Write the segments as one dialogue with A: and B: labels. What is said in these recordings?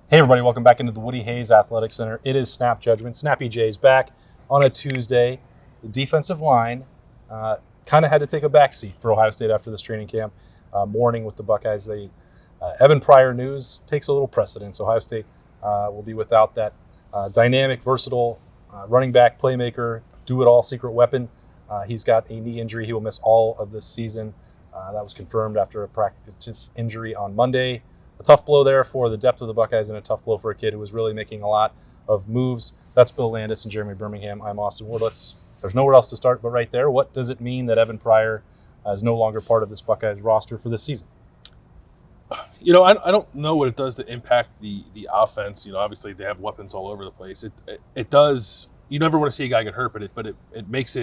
A: Hey everybody, welcome back into the Woody Hayes Athletic Center. It is Snap Judgment. Snappy J's back on a Tuesday. The defensive line kind of had to take a backseat for Ohio State after this training camp morning with the Buckeyes. Evan Pryor news takes a little precedence. Ohio State will be without that dynamic, versatile running back, playmaker, do-it-all secret weapon. He's got a knee injury. He will miss all of this season. That was confirmed after a practice injury on Monday. A tough blow there for the depth of the Buckeyes and a tough blow for a kid who was really making a lot of moves. That's Bill Landis and Jeremy Birmingham. I'm Austin Wood. There's nowhere else to start but right there. What does it mean that Evan Pryor is no longer part of this Buckeyes roster for this season?
B: You know, I don't know what it does to impact the offense. You know, obviously they have weapons all over the place. It does. You never want to see a guy get hurt, but it makes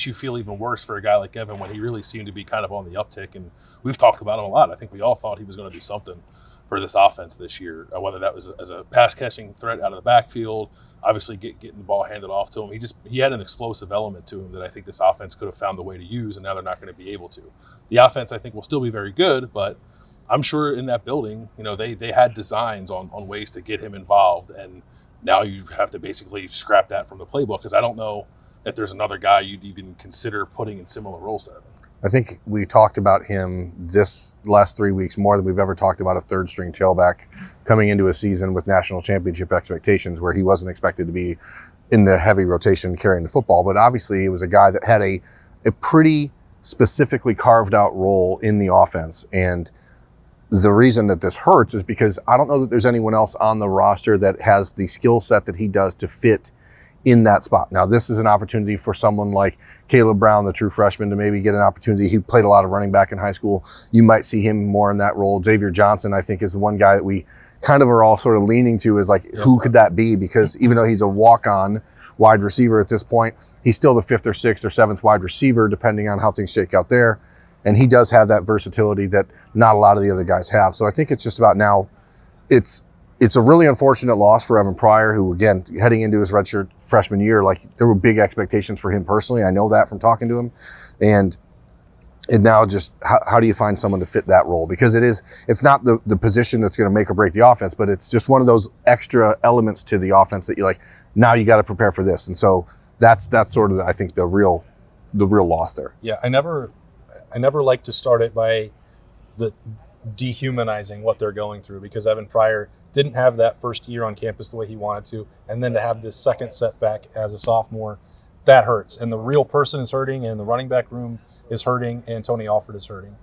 B: you feel even worse for a guy like Evan when he really seemed to be kind of on the uptick. And we've talked about him a lot. I think we all thought he was going to do something for this offense this year, whether that was as a pass-catching threat out of the backfield, obviously getting the ball handed off to him. He had an explosive element to him that I think this offense could have found a way to use, and now they're not going to be able to. The offense, I think, will still be very good, but I'm sure in that building, you know, they had designs on ways to get him involved, and now you have to basically scrap that from the playbook because I don't know if there's another guy you'd even consider putting in similar roles to Evan.
C: I think we talked about him this last 3 weeks more than we've ever talked about a third-string tailback coming into a season with national championship expectations where he wasn't expected to be in the heavy rotation carrying the football. But obviously he was a guy that had a pretty specifically carved out role in the offense. And the reason that this hurts is because I don't know that there's anyone else on the roster that has the skill set that he does to fit in that spot. Now, this is an opportunity for someone like Caleb Brown, the true freshman, to maybe get an opportunity. He played a lot of running back in high school. You might see him more in that role. Xavier Johnson, I think, is the one guy that we kind of are all sort of leaning to is like, who could that be? Because even though he's a walk-on wide receiver at this point, he's still the 5th or 6th or 7th wide receiver, depending on how things shake out there. And he does have that versatility that not a lot of the other guys have. So I think it's just about now, it's a really unfortunate loss for Evan Pryor, who, again, heading into his redshirt freshman year, like there were big expectations for him personally. I know that from talking to him. And now just how do you find someone to fit that role? Because it's not the position that's going to make or break the offense, but it's just one of those extra elements to the offense that you're like, now you got to prepare for this. And so that's sort of, I think, the real loss there.
A: Yeah, I never like to start it by the dehumanizing what they're going through because Evan Pryor didn't have that first year on campus the way he wanted to, and then to have this second setback as a sophomore, that hurts. And the real person is hurting, and the running back room is hurting, and Tony Alford is hurting.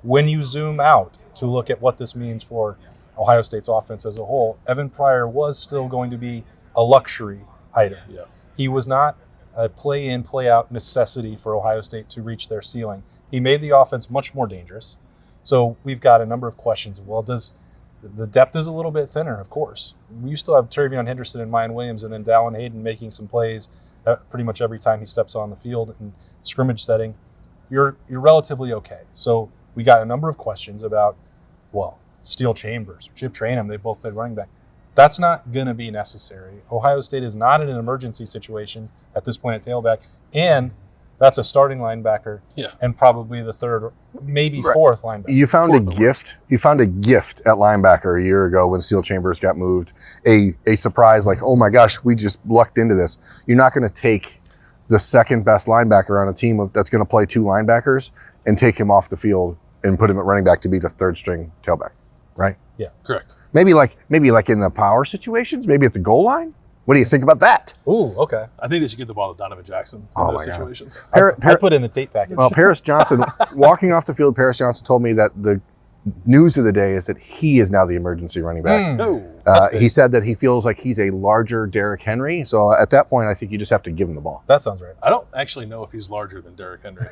A: When you zoom out to look at what this means for Ohio State's offense as a whole, Evan Pryor was still going to be a luxury item. Yeah. He was not a play-in, play-out necessity for Ohio State to reach their ceiling. He made the offense much more dangerous. So we've got a number of questions. Well, the depth is a little bit thinner, of course. You still have Travion Henderson and Mayan Williams and then Dallin Hayden making some plays pretty much every time he steps on the field in scrimmage setting. You're relatively okay. So we got a number of questions about, well, Steel Chambers, Chip Trainum, they both played running back. That's not going to be necessary. Ohio State is not in an emergency situation at this point at tailback, and that's a starting linebacker and probably the third, maybe fourth linebacker.
C: You found a gift. You found a gift at linebacker a year ago when Steel Chambers got moved. A surprise like, oh my gosh, we just lucked into this. You're not going to take the second best linebacker on a team that's going to play 2 linebackers and take him off the field and put him at running back to be the third string tailback, right?
A: Yeah,
B: correct.
C: Maybe like in the power situations, maybe at the goal line. What do you think about that?
A: Ooh, okay.
B: I think they should give the ball to Donovan Jackson in those situations.
A: I put in the tape package.
C: Well, Paris Johnson, walking off the field, Paris Johnson told me that the news of the day is that he is now the emergency running back. He said that he feels like he's a larger Derrick Henry. So at that point, I think you just have to give him the ball.
A: That sounds right.
B: I don't actually know if he's larger than Derrick Henry.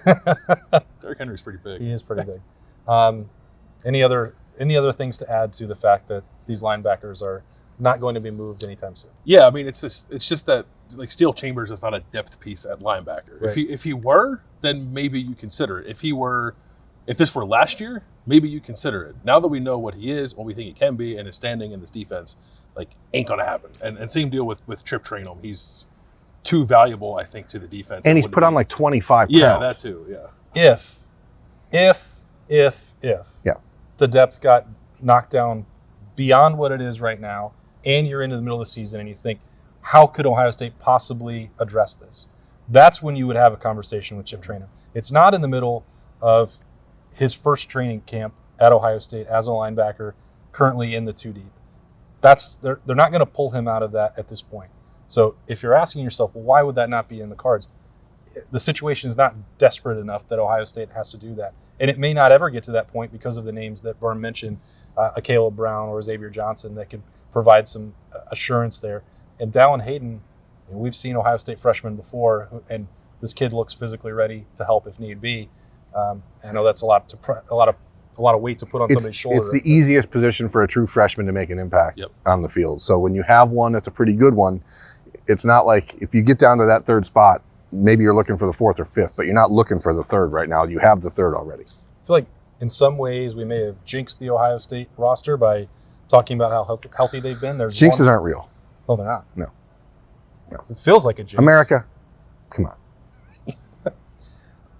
B: Derrick Henry's pretty big.
A: He is pretty big. Any other things to add to the fact that these linebackers are not going to be moved anytime soon?
B: Yeah, I mean, it's just that like Steel Chambers is not a depth piece at linebacker. Right. If he were, then maybe you consider it. If this were last year, maybe you consider it. Now that we know what he is, what we think he can be, and his standing in this defense, like ain't gonna happen. And same deal with Trip Trainum. He's too valuable, I think, to the defense.
C: And he's put on like 25 pounds.
B: Yeah, that too. Yeah.
A: If the depth got knocked down beyond what it is right now, and you're into the middle of the season and you think, how could Ohio State possibly address this? That's when you would have a conversation with Chip Trayanum. It's not in the middle of his first training camp at Ohio State as a linebacker, currently in the 2 deep. They're not going to pull him out of that at this point. So if you're asking yourself, well, why would that not be in the cards? The situation is not desperate enough that Ohio State has to do that. And it may not ever get to that point because of the names that Berm mentioned, a Caleb Brown or Xavier Johnson that could provide some assurance there. And Dallin Hayden, we've seen Ohio State freshmen before, and this kid looks physically ready to help if need be. I know that's a lot of weight to put on somebody's shoulder.
C: It's the easiest position for a true freshman to make an impact on the field. So when you have one that's a pretty good one, it's not like if you get down to that third spot, maybe you're looking for the 4th or 5th, but you're not looking for the 3rd right now. You have the 3rd already.
A: I feel like in some ways we may have jinxed the Ohio State roster by talking about how healthy they've been.
C: Jinxes aren't real.
A: No, they're not.
C: No.
A: It feels like a jinx.
C: America, come on.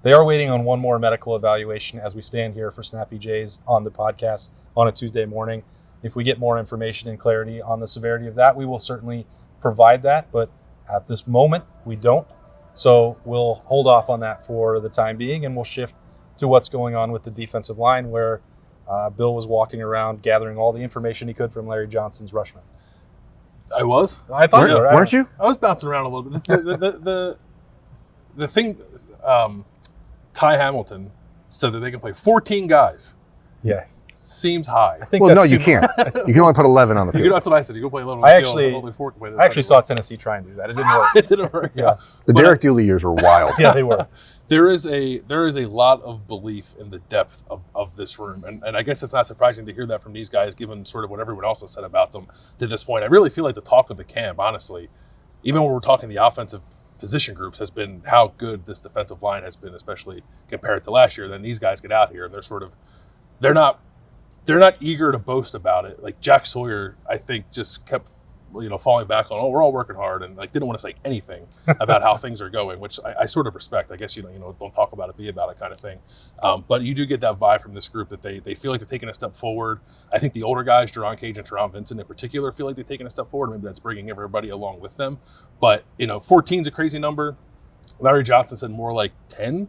A: They are waiting on one more medical evaluation as we stand here for Snappy Jays on the podcast on a Tuesday morning. If we get more information and clarity on the severity of that, we will certainly provide that. But at this moment, we don't. So we'll hold off on that for the time being, and we'll shift to what's going on with the defensive line, where Bill was walking around gathering all the information he could from Larry Johnson's rushmen.
B: I was.
A: I thought you were.
C: Weren't you?
B: I was bouncing around a little bit. The thing, Ty Hamilton said that they can play 14 guys.
A: Yeah.
B: Seems high.
A: I think
C: Well, no,
A: that's
C: you
A: too
C: can't. You can only put 11 on the field.
B: That's what I said. You go play 11 on
A: I
B: the field.
A: I actually saw Tennessee try and do that. It didn't work.
B: It didn't work.
A: Yeah.
C: The Derek Dooley years were wild.
A: Yeah, they were.
B: There is a lot of belief in the depth of this room. And I guess it's not surprising to hear that from these guys, given sort of what everyone else has said about them to this point. I really feel like the talk of the camp, honestly, even when we're talking the offensive position groups, has been how good this defensive line has been, especially compared to last year. Then these guys get out here and they're not eager to boast about it. Like Jack Sawyer, I think, just kept falling back on, we're all working hard, and didn't want to say anything about how things are going, which I sort of respect. I guess don't talk about it, be about it kind of thing. But you do get that vibe from this group that they feel like they're taking a step forward. I think the older guys, Jerron Cage and Teron Vincent in particular, feel like they're taking a step forward. Maybe that's bringing everybody along with them. But 14 is a crazy number. Larry Johnson said more like 10.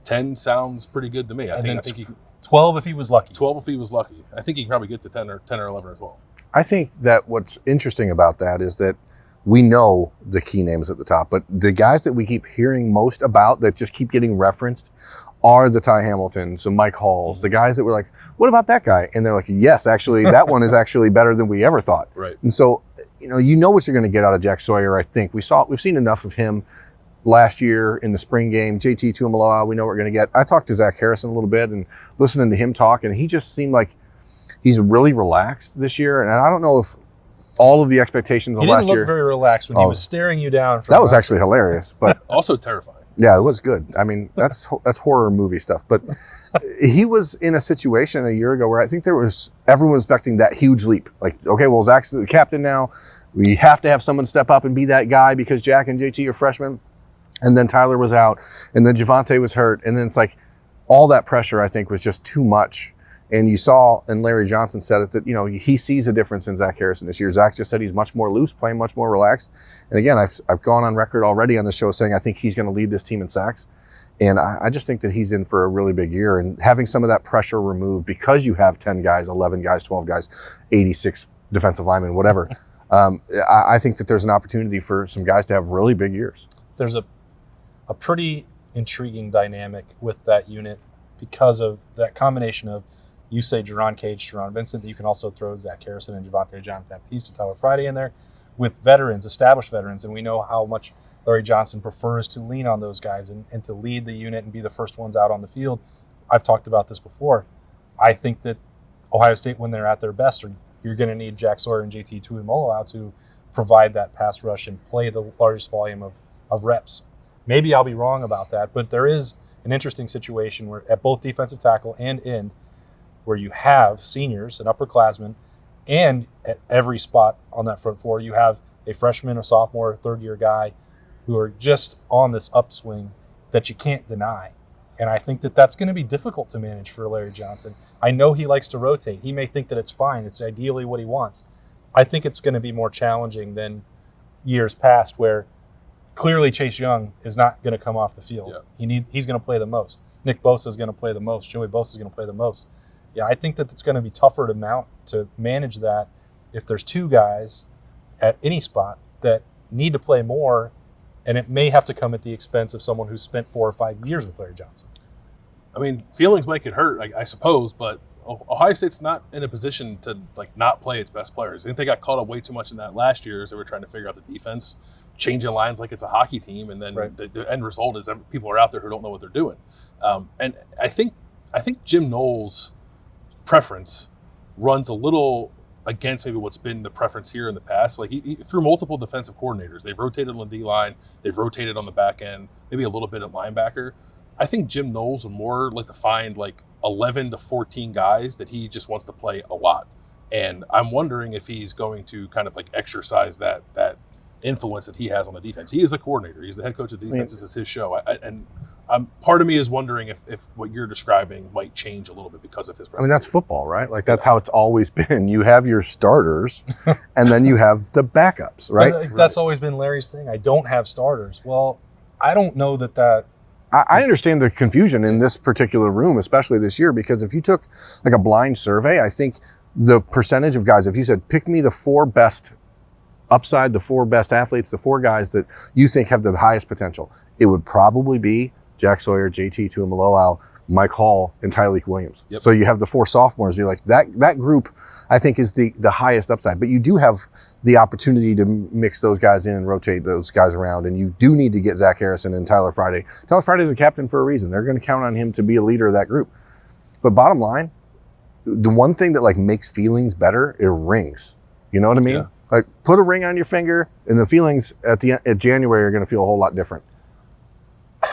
B: 10 sounds pretty good to me. I think he can,
A: 12 if he was lucky.
B: 12 if he was lucky. I think he can probably get to 10 or 11 or 12.
C: I think that what's interesting about that is that we know the key names at the top, but the guys that we keep hearing most about that just keep getting referenced are the Ty Hamiltons, the Mike Halls, the guys that were like, what about that guy? And they're like, yes, actually, that one is actually better than we ever thought.
B: Right.
C: And so, you know what you're going to get out of Jack Sawyer, I think. We've seen enough of him last year in the spring game. JT Tuimoloau, we know what we're going to get. I talked to Zach Harrison a little bit and listening to him talk, and he just seemed like he's really relaxed this year. And I don't know if all of the expectations of last year.
A: He didn't look very relaxed when he was staring you down.
C: That was actually hilarious, but
B: also terrifying.
C: Yeah, it was good. I mean, that's horror movie stuff. But he was in a situation a year ago where I think everyone was expecting that huge leap. Like, okay, well, Zach's the captain now. We have to have someone step up and be that guy because Jack and JT are freshmen. And then Tyler was out, and then Javonte was hurt. And then it's like all that pressure, I think, was just too much. And you saw, and Larry Johnson said it, that, he sees a difference in Zach Harrison this year. Zach just said he's much more loose, playing much more relaxed. And again, I've gone on record already on the show saying I think he's going to lead this team in sacks. And I just think that he's in for a really big year. And having some of that pressure removed because you have 10 guys, 11 guys, 12 guys, 86 defensive linemen, whatever, I think that there's an opportunity for some guys to have really big years.
A: There's a pretty intriguing dynamic with that unit because of that combination of, you say Jerron Cage, Teron Vincent, that you can also throw Zach Harrison and Javonte Jean-Baptiste and Tyler Friday in there with veterans, established veterans, and we know how much Larry Johnson prefers to lean on those guys and to lead the unit and be the first ones out on the field. I've talked about this before. I think that Ohio State, when they're at their best, you're going to need Jack Sawyer and JT Tuimoloau to provide that pass rush and play the largest volume of reps. Maybe I'll be wrong about that, but there is an interesting situation where at both defensive tackle and end, where you have seniors and upperclassmen, and at every spot on that front four, you have a freshman, a sophomore, a third-year guy who are just on this upswing that you can't deny. And I think that that's going to be difficult to manage for Larry Johnson. I know he likes to rotate. He may think that it's fine. It's ideally what he wants. I think it's going to be more challenging than years past where clearly Chase Young is not going to come off the field.
B: Yeah.
A: He's going to play the most. Nick Bosa is going to play the most. Joey Bosa is going to play the most. Yeah, I think that it's going to be tougher to manage that if there's two guys at any spot that need to play more, and it may have to come at the expense of someone who's spent 4 or 5 years with Larry Johnson.
B: I mean, feelings might get hurt, I suppose, but Ohio State's not in a position to not play its best players. I think they got caught up way too much in that last year as they were trying to figure out the defense, changing lines like it's a hockey team, and then the end result is that people are out there who don't know what they're doing. And I think Jim Knowles' preference runs a little against maybe what's been the preference here in the past. Like he through multiple defensive coordinators, they've rotated on the D-line, they've rotated on the back end, maybe a little bit at linebacker. I think Jim Knowles would more like to find 11 to 14 guys that he just wants to play a lot. And I'm wondering if he's going to kind of exercise that influence that he has on the defense. He is the coordinator. He's the head coach of the defense. This is his show. Part of me is wondering if what you're describing might change a little bit because of his presence.
C: I mean, that's football, right? That's how it's always been. You have your starters, and then you have the backups, right?
A: That's always been Larry's thing. I don't have starters. Well, I don't know that
C: I understand the confusion in this particular room, especially this year, because if you took a blind survey, I think the percentage of guys, if you said, pick me the 4 best upside, the 4 best athletes, the 4 guys that you think have the highest potential, it would probably be Jack Sawyer, JT Tuimoloau, Mike Hall, and Tyreek Williams.
B: Yep. So
C: you have the 4 sophomores. You're like, that group, I think, is the highest upside. But you do have the opportunity to mix those guys in and rotate those guys around. And you do need to get Zach Harrison and Tyler Friday. Tyler Friday's a captain for a reason. They're going to count on him to be a leader of that group. But bottom line, the one thing that makes feelings better is rings. You know what I mean?
B: Yeah.
C: Put a ring on your finger, and the feelings at January are going to feel a whole lot different.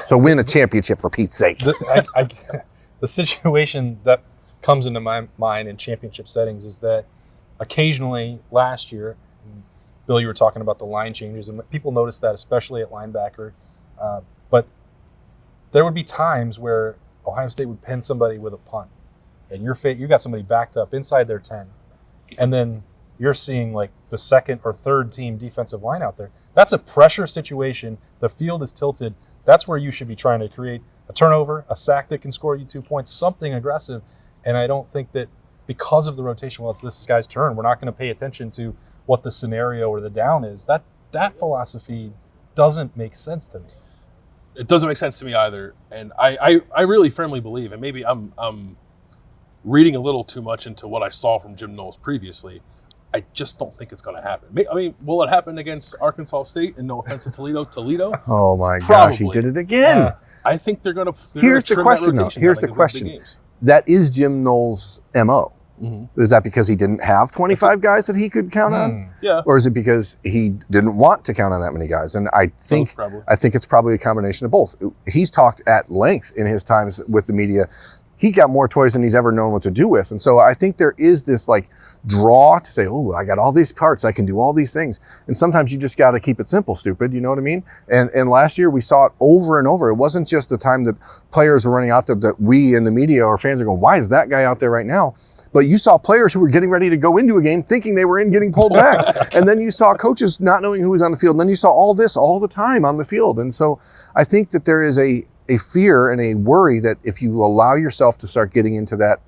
C: So win a championship, for Pete's sake.
A: The situation that comes into my mind in championship settings is that occasionally last year, Bill, you were talking about the line changes, and people noticed that especially at linebacker, but there would be times where Ohio State would pin somebody with a punt, and you got somebody backed up inside their 10, and then you're seeing the second or third team defensive line out there. That's a pressure situation. The field is tilted. That's where you should be trying to create a turnover, a sack that can score you 2 points, something aggressive. And I don't think that because of the rotation, it's this guy's turn, we're not going to pay attention to what the scenario or the down is. That philosophy doesn't make sense to me.
B: It doesn't make sense to me either. And I really firmly believe, and maybe I'm reading a little too much into what I saw from Jim Knowles previously, I just don't think it's going to happen. I mean, will it happen against Arkansas State? And no offense to Toledo?
C: Oh my gosh, he did it again.
B: I think they're going to.
C: Here's the question, though. Here's the question. That is Jim Knowles' MO. Mm-hmm. Is that because he didn't have 25 guys that he could count on?
B: Yeah.
C: Or is it because he didn't want to count on that many guys? And I think it's probably a combination of both. He's talked at length in his times with the media. He got more toys than he's ever known what to do with. And so I think there is this draw to say, oh, I got all these parts. I can do all these things. And sometimes you just got to keep it simple, stupid. You know what I mean? And last year we saw it over and over. It wasn't just the time that players were running out there that we in the media or fans are going, why is that guy out there right now? But you saw players who were getting ready to go into a game thinking they were getting pulled back. And then you saw coaches not knowing who was on the field. And then you saw all this all the time on the field. And so I think that there is a fear and a worry that if you allow yourself to start getting into that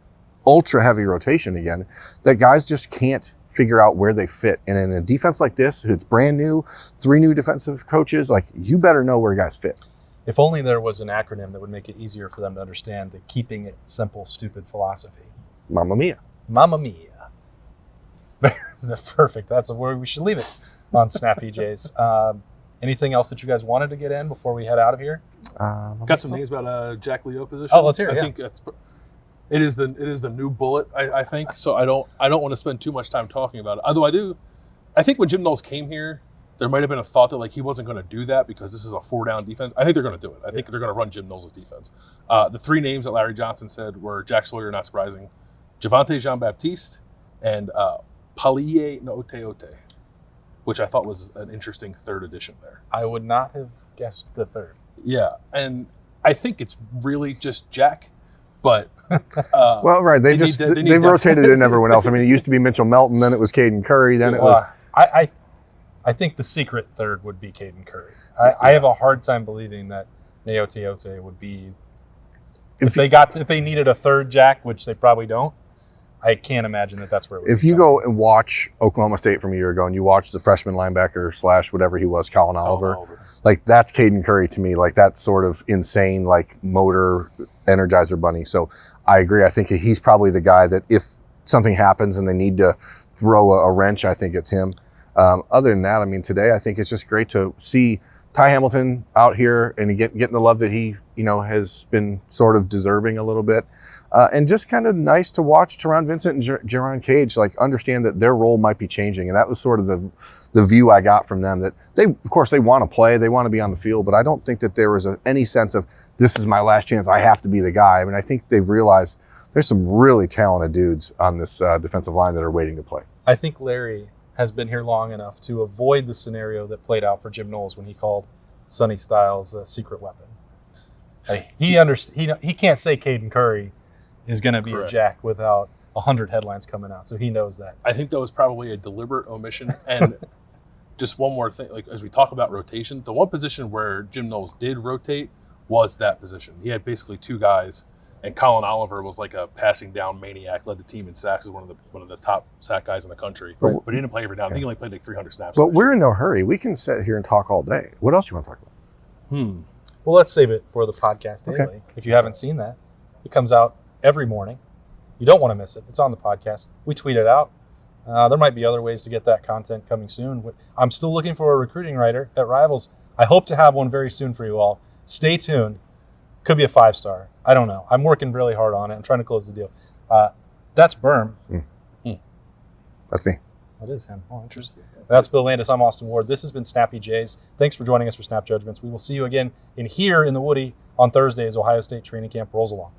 C: ultra heavy rotation again, that guys just can't figure out where they fit. And in a defense like this, it's brand new, 3 new defensive coaches, you better know where guys fit.
A: If only there was an acronym that would make it easier for them to understand the keeping it simple, stupid philosophy.
C: Mamma mia.
A: Mamma mia. That's perfect. That's where we should leave it on Snap EJs. Anything else that you guys wanted to get in before we head out of here?
B: Got some names about Jack Leo position.
A: Oh, let's hear it.
B: I think it is the new bullet. I think so. I don't want to spend too much time talking about it. Although I think when Jim Knowles came here, there might have been a thought that he wasn't going to do that because this is a 4-down defense. I think they're going to do it. I think they're going to run Jim Knowles' defense. The 3 names that Larry Johnson said were Jack Sawyer, not surprising, Javonte Jean-Baptiste, and Palie Nooteote, which I thought was an interesting third addition there.
A: I would not have guessed the third.
B: Yeah, and I think it's really just Jack, but
C: well, right. They've rotated in everyone else. I mean, it used to be Mitchell Melton, then it was Caden Curry, then it was.
A: I think the secret third would be Caden Curry. I have a hard time believing that Neote would be. If they needed a third Jack, which they probably don't, I can't imagine that's where it would
C: If you go and watch Oklahoma State from a year ago and you watch the freshman linebacker / whatever he was, Colin Oliver, like that's Caden Curry to me, like that sort of insane, like motor energizer bunny. So I agree. I think he's probably the guy that if something happens and they need to throw a wrench, I think it's him. Other than that, I mean, today I think it's just great to see Ty Hamilton out here and getting the love that he, has been sort of deserving a little bit. And just kind of nice to watch Teron Vincent and Jerron Cage, like understand that their role might be changing. And that was sort of the view I got from them, that of course they want to play, they want to be on the field, but I don't think that there was any sense of this is my last chance, I have to be the guy. I mean, I think they've realized there's some really talented dudes on this defensive line that are waiting to play.
A: I think Larry has been here long enough to avoid the scenario that played out for Jim Knowles when he called Sonny Styles a secret weapon. Like, he can't say Caden Curry is going to be
B: Correct.
A: a Jack without 100 headlines coming out, so he knows that.
B: I think that was probably a deliberate omission. And just one more thing, like as we talk about rotation, the one position where Jim Knowles did rotate was that position. He had basically two guys, and Colin Oliver was like a passing down maniac, led the team in sacks, as one of the top sack guys in the country.
C: Right.
B: But he didn't play every down. I think he only played like 300 snaps.
C: But we're in no hurry. We can sit here and talk all day. What else do you want to talk about?
A: Well, let's save it for the podcast daily.
C: Okay.
A: If you haven't seen that, it comes out every morning. You don't want to miss it. It's on the podcast. We tweet it out. There might be other ways to get that content coming soon. I'm still looking for a recruiting writer at Rivals. I hope to have one very soon for you all. Stay tuned. Could be a 5-star. I don't know. I'm working really hard on it. I'm trying to close the deal. That's Berm.
C: That's me.
A: That is him. Oh, interesting. That's Bill Landis. I'm Austin Ward. This has been Snappy Jays. Thanks for joining us for Snap Judgments. We will see you again here in the Woody on Thursday as Ohio State training camp rolls along.